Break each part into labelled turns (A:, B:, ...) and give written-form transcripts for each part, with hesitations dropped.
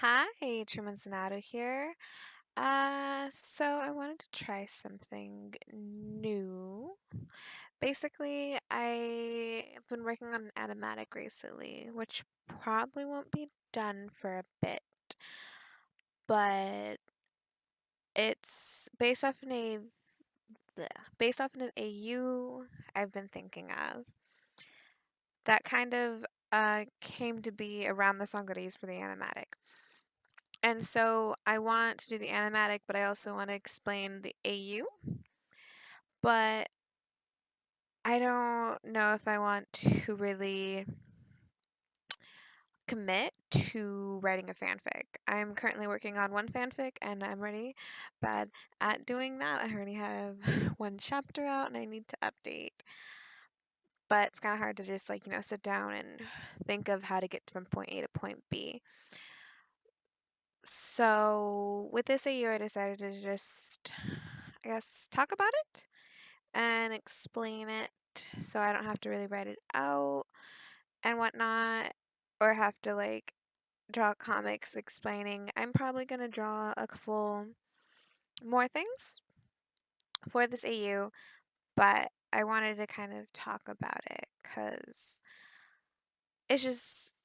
A: Hi, Truman here. So I wanted to try something new. Basically, I've been working on an animatic recently, which probably won't be done for a bit, but it's based off of an AU I've been thinking of. That kind of came to be around the song that I used for the animatic. And so I want to do the animatic, but I also want to explain the AU. But I don't know if I want to really commit to writing a fanfic. I'm currently working on one fanfic and I'm really bad at doing that. I already have one chapter out and I need to update. But it's kind of hard to just sit down and think of how to get from point A to point B. So with this AU, I decided to just, I guess, talk about it and explain it so I don't have to really write it out and whatnot, or have to draw comics explaining. I'm probably going to draw a couple more things for this AU, but I wanted to kind of talk about it because it's just,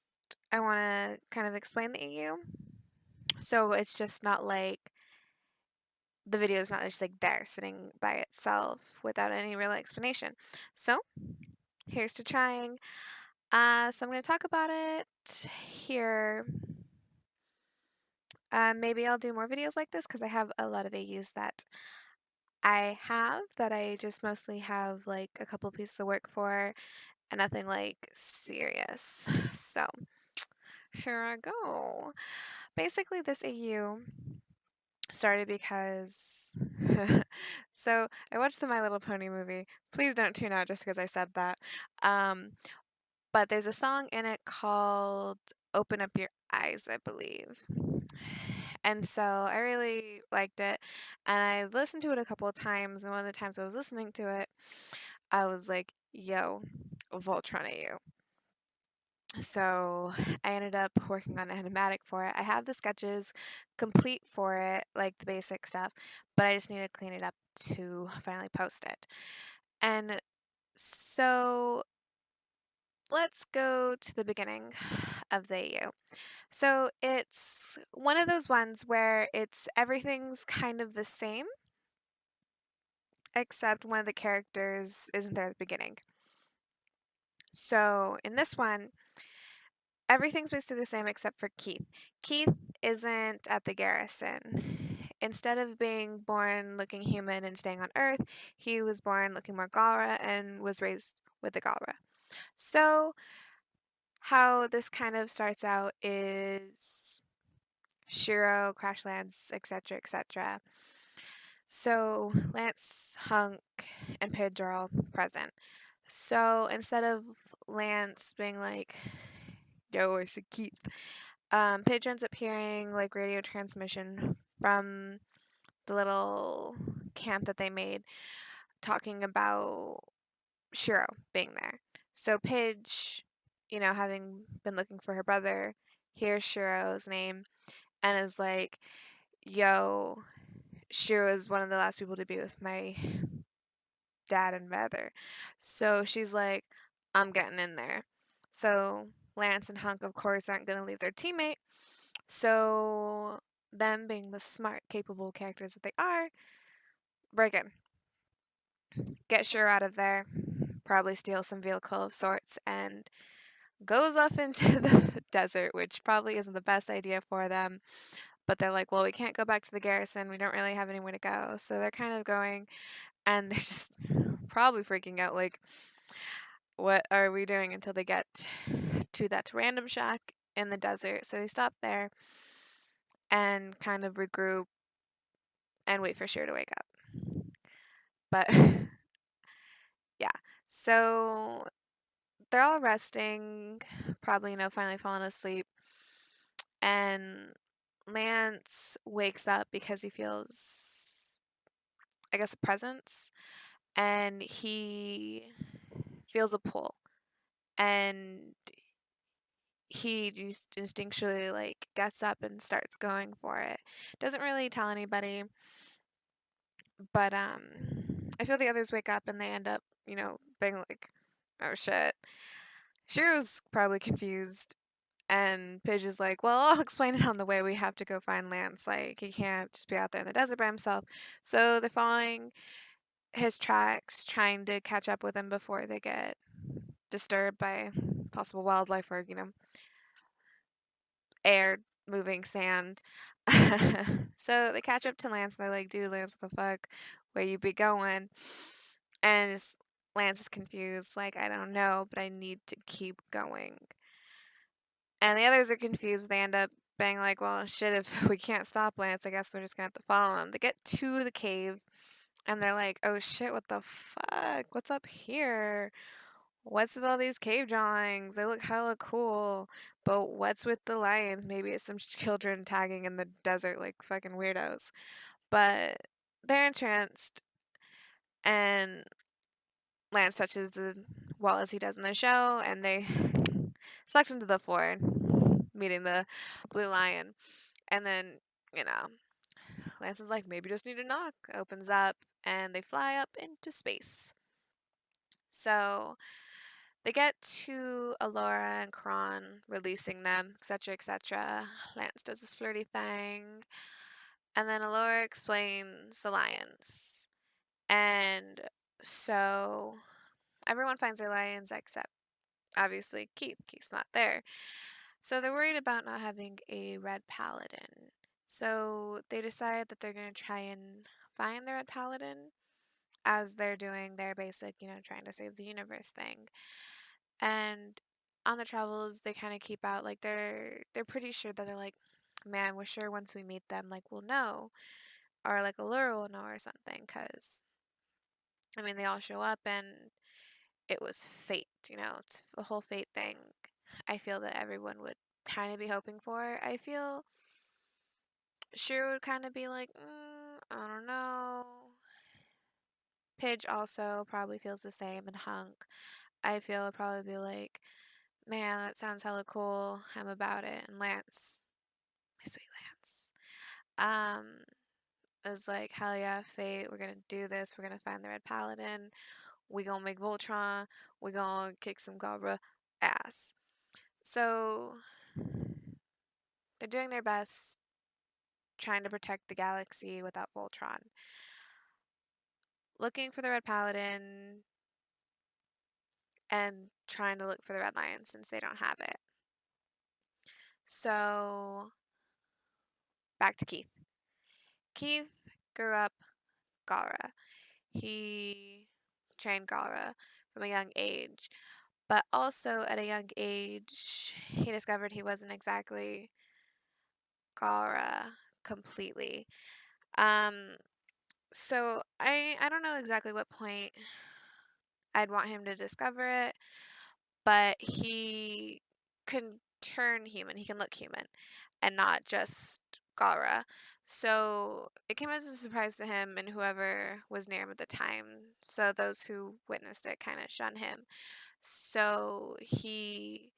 A: I want to kind of explain the AU. So it's just not like the video is not just there sitting by itself without any real explanation. So here's to trying. So I'm going to talk about it here. Maybe I'll do more videos like this because I have a lot of AUs that I just mostly have a couple pieces of work for and nothing serious. So here I go. Basically, this AU started because so I watched the My Little Pony movie. Please don't tune out just because I said that. But there's a song in it called Open Up Your Eyes, I believe. And so I really liked it. And I've listened to it a couple of times. And one of the times I was listening to it, I was like, yo, Voltron AU. So I ended up working on an animatic for it. I have the sketches complete for it, like the basic stuff, but I just need to clean it up to finally post it. And so let's go to the beginning of the AU. So it's one of those ones where everything's kind of the same, except one of the characters isn't there at the beginning. So in this one, everything's basically the same except for Keith. Keith isn't at the garrison. Instead of being born looking human and staying on Earth, he was born looking more Galra and was raised with the Galra. So how this kind of starts out is Shiro crash lands, etc., etc. So Lance, Hunk, and Pidge are all present. So instead of Lance being like, yo, I see Keith, Pidge ends up hearing radio transmission from the little camp that they made talking about Shiro being there. So Pidge, having been looking for her brother, hears Shiro's name and is like, yo, Shiro is one of the last people to be with my dad and mother. So she's like, I'm getting in there. So Lance and Hunk, of course, aren't going to leave their teammate. So them being the smart, capable characters that they are, break in. Get Shiro out of there, probably steal some vehicle of sorts, and goes off into the desert, which probably isn't the best idea for them. But they're like, well, we can't go back to the garrison. We don't really have anywhere to go. So they're kind of going, and they're just probably freaking out, like, what are we doing until they get to that random shack in the desert. So they stop there and kind of regroup and wait for Shiro to wake up. But yeah, so they're all resting, probably, finally falling asleep. And Lance wakes up because he feels, I guess, a presence, and he feels a pull. And he just instinctually like gets up and starts going for it. Doesn't really tell anybody, but I feel the others wake up and they end up, being like, "Oh shit." Shiro's probably confused, and Pidge is like, "Well, I'll explain it on the way. We have to go find Lance. Like, he can't just be out there in the desert by himself." So they're following his tracks, trying to catch up with him before they get disturbed by possible wildlife or, air moving sand. So they catch up to Lance and they're like, "Dude, Lance, what the fuck? Where you be going?" And Lance is confused, like, "I don't know, but I need to keep going." And the others are confused. They end up being like, "Well, shit, if we can't stop Lance, I guess we're just gonna have to follow him." They get to the cave and they're like, "Oh shit, what the fuck? What's up here? What's with all these cave drawings? They look hella cool. But what's with the lions? Maybe it's some children tagging in the desert like fucking weirdos." But they're entranced, and Lance touches the wall as he does in the show, and they sucked into the floor, meeting the blue lion. And then, you know, Lance is like, "Maybe just need a knock." Opens up, and they fly up into space. So they get to Alora and Kron, releasing them, etc., etc. Lance does this flirty thing, and then Alora explains the lions. And so everyone finds their lions except, obviously, Keith. Keith's not there. So they're worried about not having a red paladin. So they decide that they're going to try and find the red paladin as they're doing their basic, trying to save the universe thing. And on the travels, they kind of keep out, like, they're pretty sure that they're like, "Man, we're sure once we meet them, like, we'll know." Or like Allura will know or something, because, I mean, they all show up and it was fate, it's a whole fate thing. I feel that everyone would kind of be hoping for. I feel Shiro would kind of be like, I don't know. Pidge also probably feels the same, and Hunk, I feel, would probably be like, "Man, that sounds hella cool. I'm about it." And Lance, my sweet Lance, um, is like, "Hell yeah, fate. We're gonna do this. We're gonna find the Red Paladin. We gonna make Voltron. We gonna kick some Gabra ass." So they're doing their best, trying to protect the galaxy without Voltron. Looking for the Red Paladin and trying to look for the Red Lion since they don't have it. So back to Keith. Keith grew up Galra. He trained Galra from a young age, but also at a young age, he discovered he wasn't exactly Galra completely. Um, so I don't know exactly what point I'd want him to discover it, but he can turn human. He can look human and not just Galra. So it came as a surprise to him and whoever was near him at the time. So those who witnessed it kind of shun him. So he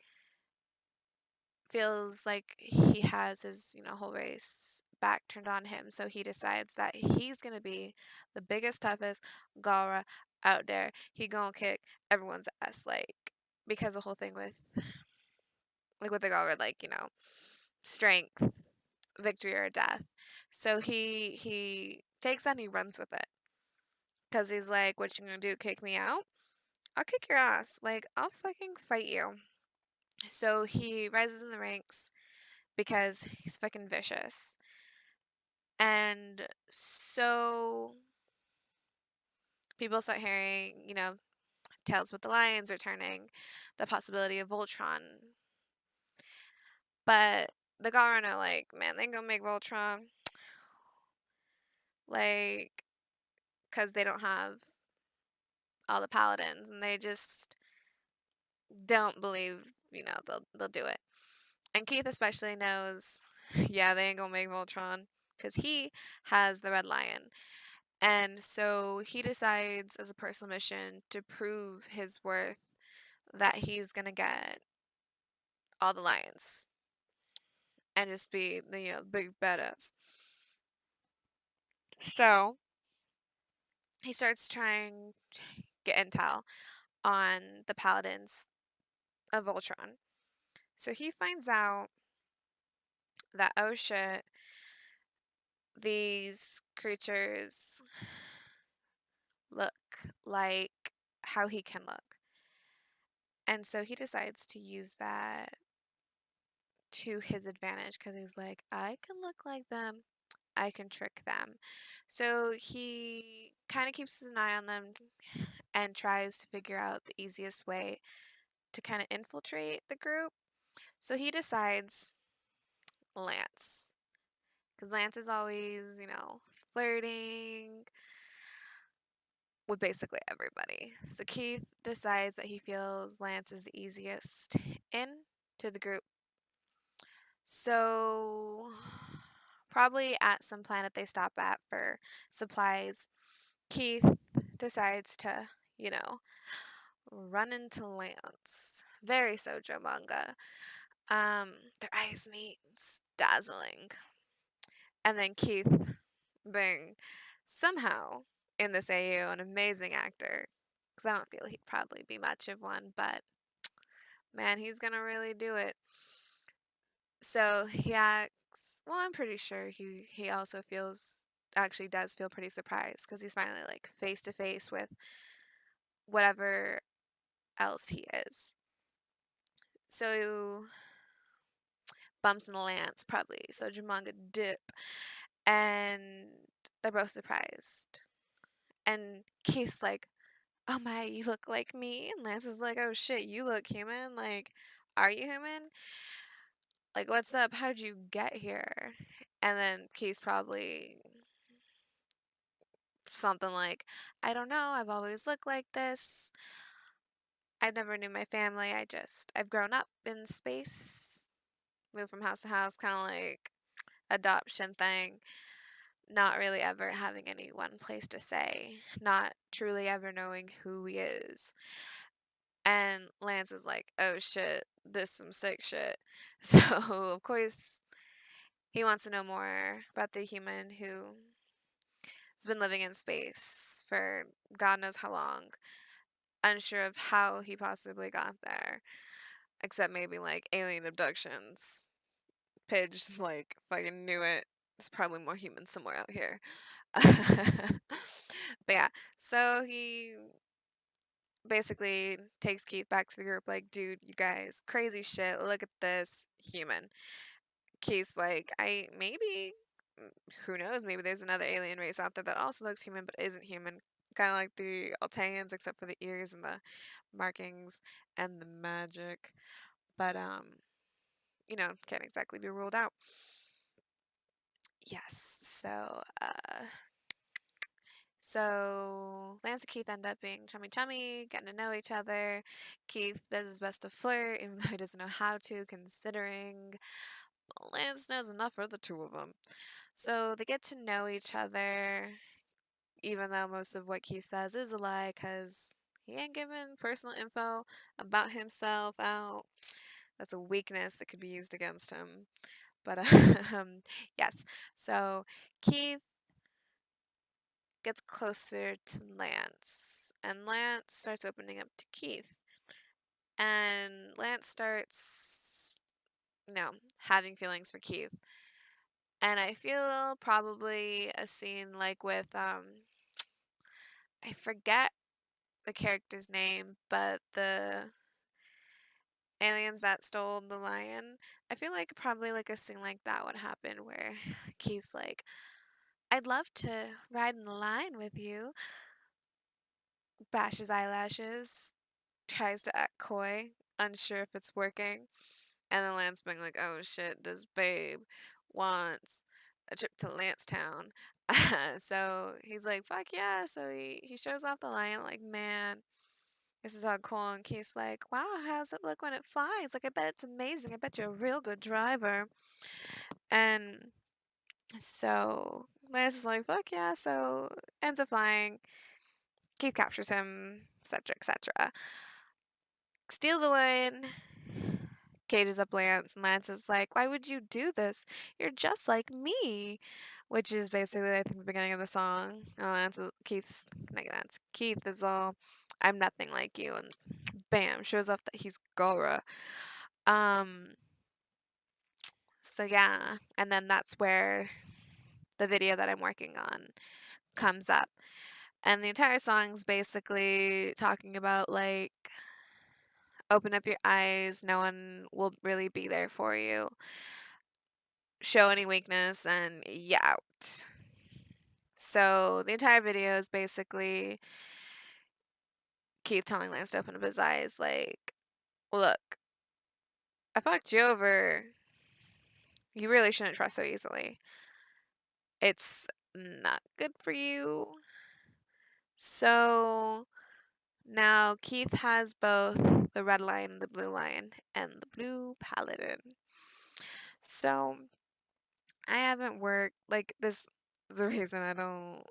A: feels like he has his, whole race back turned on him. So he decides that he's going to be the biggest, toughest Galra out there. He gonna kick everyone's ass, like, because the whole thing with the Galra, like, strength, victory, or death. So he takes that and he runs with it. Because he's like, "What you gonna do, kick me out? I'll kick your ass. Like, I'll fucking fight you." So he rises in the ranks because he's fucking vicious. And so people start hearing, tales with the lions returning, the possibility of Voltron. But the Galran are like, "Man, they gonna make Voltron." Like, because they don't have all the paladins, and they just don't believe, they'll do it. And Keith especially knows, yeah, they ain't gonna make Voltron, because he has the Red Lion. And so he decides as a personal mission to prove his worth that he's gonna get all the lions and just be the, big badass. So he starts trying to get intel on the paladins of Voltron. So he finds out that, oh shit, these creatures look like how he can look. And so he decides to use that to his advantage because he's like, I can look like them. I can trick them. So he kind of keeps an eye on them and tries to figure out the easiest way to kind of infiltrate the group. So he decides Lance. Because Lance is always, flirting with basically everybody. So Keith decides that he feels Lance is the easiest in to the group. So probably at some planet they stop at for supplies, Keith decides to, you know, run into Lance. Very Sojo manga. Their eyes meet. It's dazzling. And then Keith, being somehow in this AU an amazing actor, because I don't feel he'd probably be much of one, but man, he's gonna really do it. So he acts. Well, I'm pretty sure he also actually does feel pretty surprised because he's finally like face to face with whatever else he is. So bumps in the Lance, probably Soju manga dip, and they're both surprised. And Keith's like, "Oh my, you look like me," and Lance is like, "Oh shit, you look human. Like, are you human? Like, what's up? How'd you get here?" And then Keith's probably something like, "I don't know. I've always looked like this. I never knew my family. I've grown up in space, moved from house to house, kind of like adoption thing. Not really ever having any one place to say, not truly ever knowing who he is." And Lance is like, "Oh shit, this some sick shit." So, of course, he wants to know more about the human who has been living in space for God knows how long, unsure of how he possibly got there, except maybe like alien abductions. Pidge's like, fucking knew it. There's probably more humans somewhere out here. But yeah, so he basically takes Keith back to the group, like, dude, you guys, crazy shit. Look at this human. Keith's like, maybe, who knows? Maybe there's another alien race out there that also looks human but isn't human. Kind of like the Altaians, except for the ears and the markings and the magic. But, can't exactly be ruled out. Yes, so Lance and Keith end up being chummy chummy, getting to know each other. Keith does his best to flirt, even though he doesn't know how to, considering Lance knows enough for the two of them. So they get to know each other, even though most of what Keith says is a lie, because he ain't giving personal info about himself out. That's a weakness that could be used against him. But, yes. So Keith gets closer to Lance, and Lance starts opening up to Keith. And Lance starts, having feelings for Keith. And I feel probably a scene like with, I forget the character's name, but the aliens that stole the lion. I feel like probably like a scene like that would happen where Keith's like, "I'd love to ride in the lion with you." Bashes eyelashes, tries to act coy, unsure if it's working. And then Lance being like, "Oh shit, this babe wants a trip to Lancetown." So he's like, "Fuck yeah." So he shows off the lion, like, "Man, this is all cool." And Keith's like, "Wow, how's it look when it flies? Like, I bet it's amazing. I bet you're a real good driver." And so Lance is like, "Fuck yeah." So ends up flying. Keith captures him, etc., etc. Steals the lion, cages up Lance, and Lance is like, "Why would you do this? You're just like me," which is basically, I think, the beginning of the song. And Keith is all, "I'm nothing like you," and bam, shows off that he's Gora. Um, so yeah, and then that's where the video that I'm working on comes up. And the entire song's basically talking about like, open up your eyes, no one will really be there for you. Show any weakness and you out. So the entire video is basically Keith telling Lance to open up his eyes, like, look, I fucked you over. You really shouldn't trust so easily. It's not good for you. So now Keith has both the red lion, the blue lion, and the blue paladin. So I haven't worked like this is the reason I don't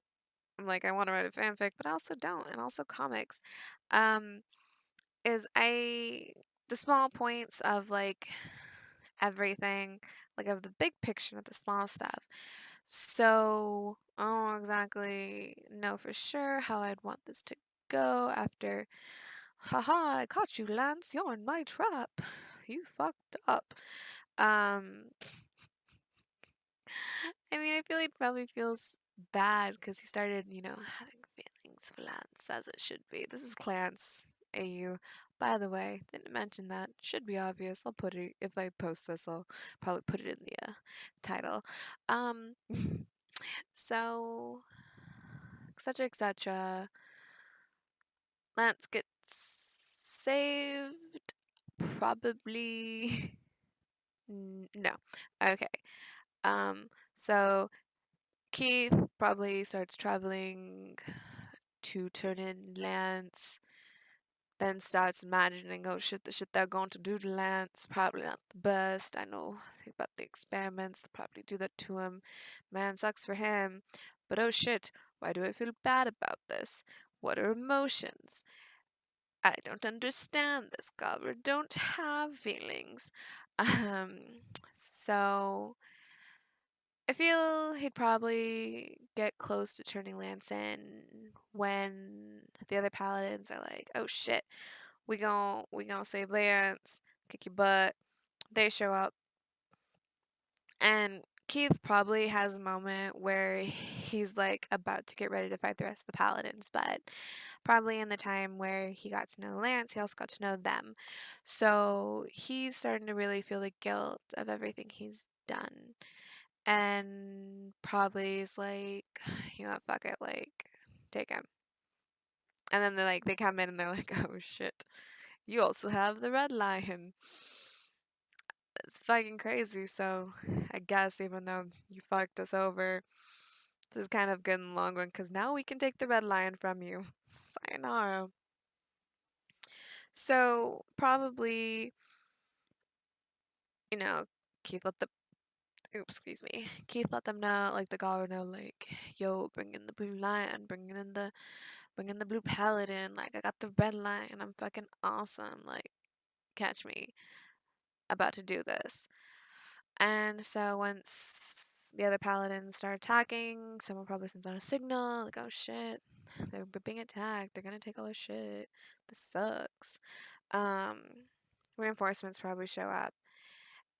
A: like I want to write a fanfic, but I also don't, and also comics. Um, is I the small points of like everything, like of the big picture of the small stuff. So I don't exactly know for sure how I'd want this to go after. Haha, I caught you, Lance. You're in my trap. You fucked up. Um, I mean, I feel he probably feels bad because he started, having feelings for Lance as it should be. This is Klance, AU. By the way, didn't mention that. Should be obvious. I'll put it, if I post this, I'll probably put it in the title. Um, so, etc., etc. Lance gets saved. Probably. No. Okay. So Keith probably starts traveling to turn in Lance, then starts imagining, oh shit, the shit they're going to do to Lance, probably not the best. I know, think about the experiments, they'll probably do that to him. Man, sucks for him. But oh shit, why do I feel bad about this? What are emotions? I don't understand this, Gobber. Don't have feelings. Um, so I feel he'd probably get close to turning Lance in when the other paladins are like, "Oh shit, we gon' save Lance, kick your butt." They show up, and Keith probably has a moment where he's like about to get ready to fight the rest of the paladins, but probably in the time where he got to know Lance, he also got to know them. So he's starting to really feel the guilt of everything he's done. And probably is like, you know what, fuck it, like, take him. And then they come in and they're like, oh shit, you also have the red lion. It's fucking crazy. So I guess even though you fucked us over, this is kind of good in the long run because now we can take the red lion from you. Sayonara. So probably, you know, Keith let the oops, excuse me. Keith let them know, like the guard know, like, yo, bring in the blue lion, bring in the blue paladin, like I got the red lion, I'm fucking awesome, like catch me about to do this. And so once the other paladins start attacking, someone probably sends out a signal, like, oh shit, they're being attacked, they're gonna take all our shit. This sucks. Um Reinforcements probably show up.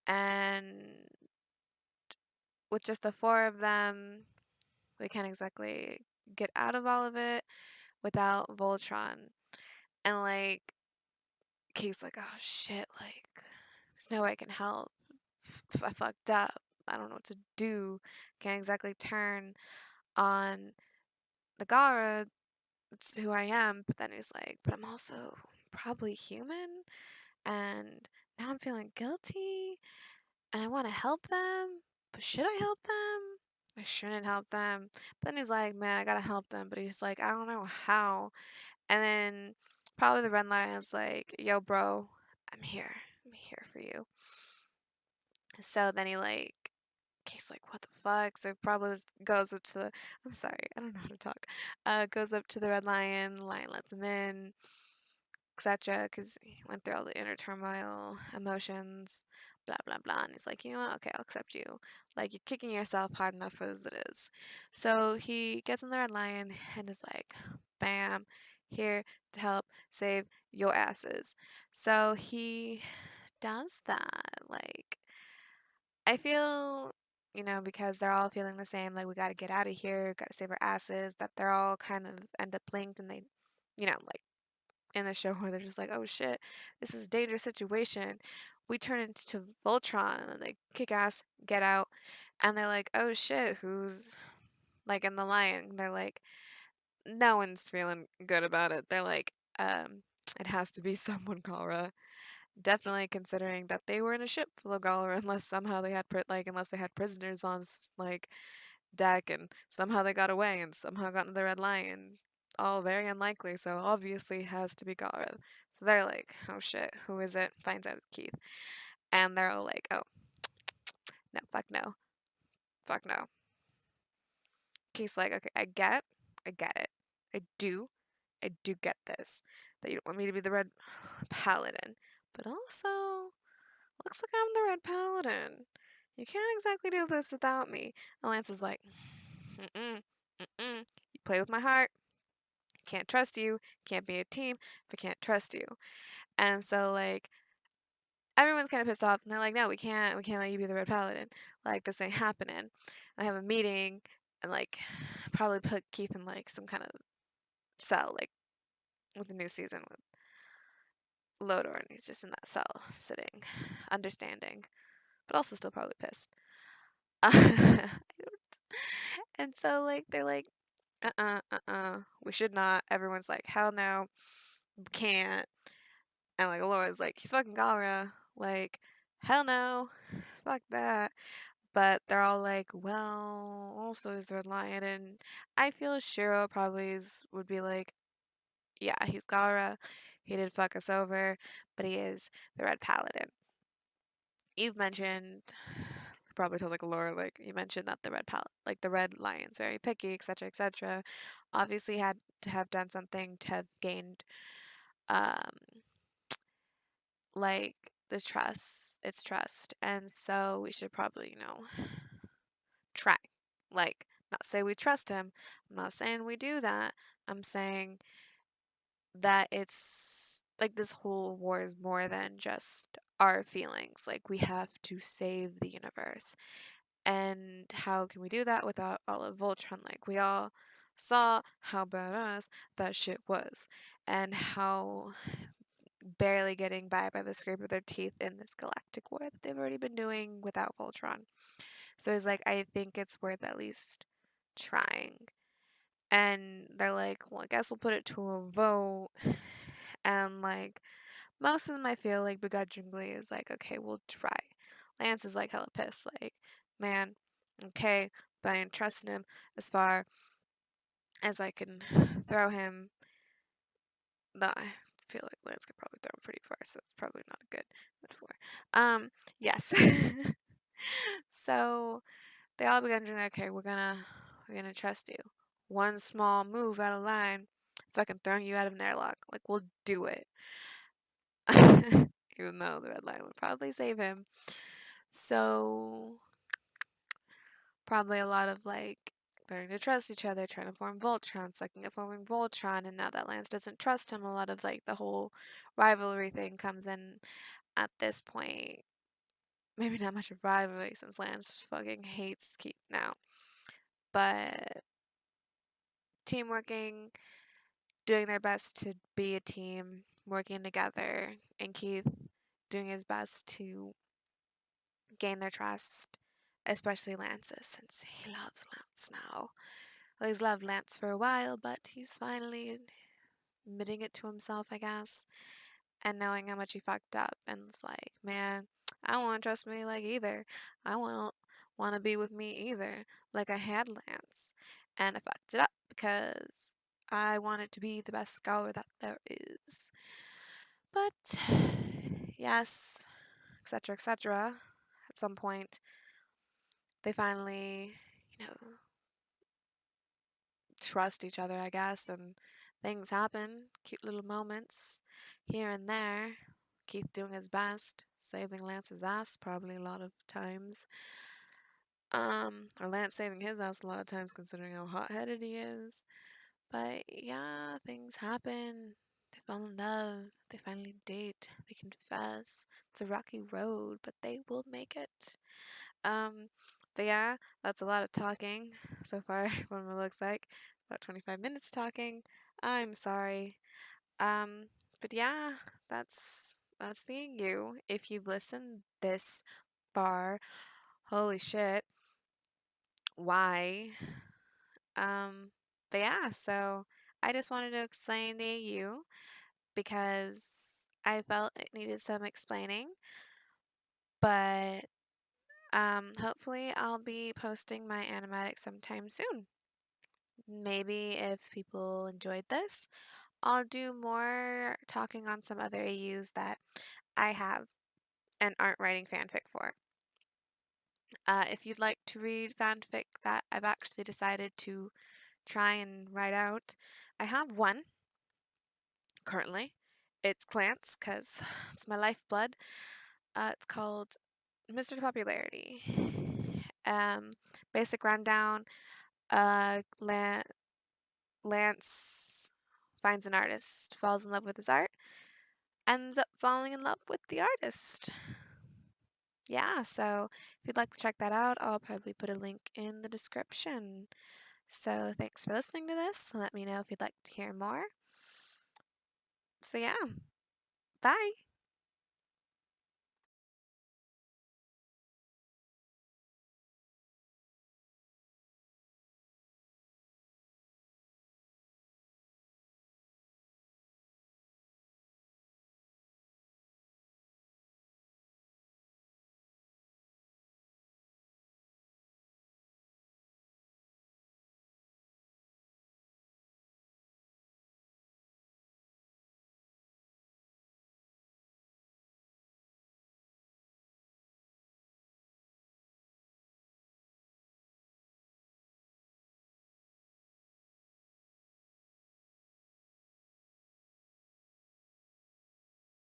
A: And with just the four of them, they can't exactly get out of all of it without Voltron. And like Kay's like, oh shit, like there's no way I can help. I fucked up. I don't know what to do. Can't exactly turn on the Gara. It's who I am. But then he's like, but I'm also probably human. And now I'm feeling guilty. And I want to help them. But should I help them? I shouldn't help them. But then he's like, man, I gotta help them. But he's like, I don't know how. And then probably the red lion's like, yo, bro, I'm here. I'm here for you. So then he's like, what the fuck? So probably goes up to the, I'm sorry, I don't know how to talk. Goes up to the red lion. Lion lets him in. etc. Because he went through all the inner turmoil, emotions, blah, blah, blah. And he's like, you know what? Okay, I'll accept you. Like, you're kicking yourself hard enough as it is. So he gets on the Red Lion and is like, bam, here to help save your asses. So he does that. Like, I feel, because they're all feeling the same, like, we gotta get out of here, gotta save our asses, that they're all kind of end up linked and they, like in the show where they're just like, oh shit, this is a dangerous situation. We turn into Voltron and then they kick ass, get out, and they're like, oh shit, who's like in the lion? They're like, no one's feeling good about it. They're like, it has to be someone, Kara. Definitely considering that they were in a ship full of Galra, unless somehow they had unless they had prisoners on like deck and somehow they got away and somehow got into the Red Lion. All very unlikely, so obviously has to be Galra. So they're like, oh shit, who is it? Finds out it's Keith. And they're all like, oh, no, fuck no. Keith's like, okay, I get it. I do get this. That you don't want me to be the Red Paladin. But also, looks like I'm the Red Paladin. You can't exactly do this without me. And Lance is like, mm-mm, mm-mm. You play with my heart. Can't trust you. Can't be a team if I can't trust you. And so, like, everyone's kind of pissed off. And they're like, no, we can't let you be the Red Paladin. Like, this ain't happening. I have a meeting and, like, probably put Keith in, like, some kind of cell, like, with the new season with Lodor. And he's just in that cell, sitting, understanding, but also still probably pissed. And so, like, they're like, we should not. Everyone's like, hell no, we can't. And, like, Laura's like, he's fucking Galra. Like, hell no, fuck that. But they're all like, well, also is Red Lion. And I feel Shiro probably would be like, yeah, he's Galra. He did fuck us over, but he is the Red Paladin. You've mentioned, probably told like Laura, like you mentioned that like the Red Lion's very picky, etc., etc. Obviously, had to have done something to have gained, um, like its trust, and so we should probably, try, like, not say we trust him. I'm not saying we do that. I'm saying that it's like this whole war is more than just our feelings. Like we have to save the universe. And how can we do that without all of Voltron? Like, we all saw how badass that shit was, and how barely getting by the scrape of their teeth in this galactic war that they've already been doing without Voltron. So he's like, I think it's worth at least trying. And they're like, well, I guess we'll put it to a vote. And, like, most of them I feel like begrudgingly is like, okay, we'll try. Lance is like hella pissed, like, man, okay, but I ain't trusting him as far as I can throw him. No, I feel like Lance could probably throw him pretty far, so it's probably not a good metaphor. Yes. So they all began to okay, we're gonna trust you. One small move out of line, fucking throwing you out of an airlock. Like, we'll do it. Even though the Red Line would probably save him. So probably a lot of like learning to trust each other, trying to form Voltron, sucking at forming Voltron, and now that Lance doesn't trust him, a lot of like the whole rivalry thing comes in at this point. Maybe not much of rivalry since Lance fucking hates Keith now. But teamworking, doing their best to be a team, working together, and Keith doing his best to gain their trust, especially Lance's, since he loves Lance now. Well, he's loved Lance for a while, but he's finally admitting it to himself, I guess, and knowing how much he fucked up, and it's like, man, I don't want to trust me like either. I want to be with me either, like I had Lance, and I fucked it up because I wanted to be the best scholar that there is. But yes, etc., etc. At some point, they finally, you know, trust each other, I guess, and things happen, cute little moments. here and there. Keith doing his best, saving Lance's ass probably a lot of times. Or Lance saving his ass a lot of times considering how hot-headed he is. But yeah, things happen. They fall in love. They finally date. They confess. It's a rocky road, but they will make it. Um, but yeah, that's a lot of talking so far. What it looks like about 25 minutes talking. I'm sorry. Um, but yeah, that's the you. If you've listened this far, holy shit, why? Um, but yeah, so I just wanted to explain the AU because I felt it needed some explaining, but hopefully I'll be posting my animatic sometime soon. Maybe if people enjoyed this, I'll do more talking on some other AUs that I have and aren't writing fanfic for. If you'd like to read fanfic that I've actually decided to try and write out, I have one currently. It's Klance, because it's my lifeblood. It's called Mr. Popularity. Basic rundown. Lance finds an artist, falls in love with his art, ends up falling in love with the artist. Yeah, so if you'd like to check that out, I'll probably put a link in the description. So thanks for listening to this. Let me know if you'd like to hear more. So yeah, bye.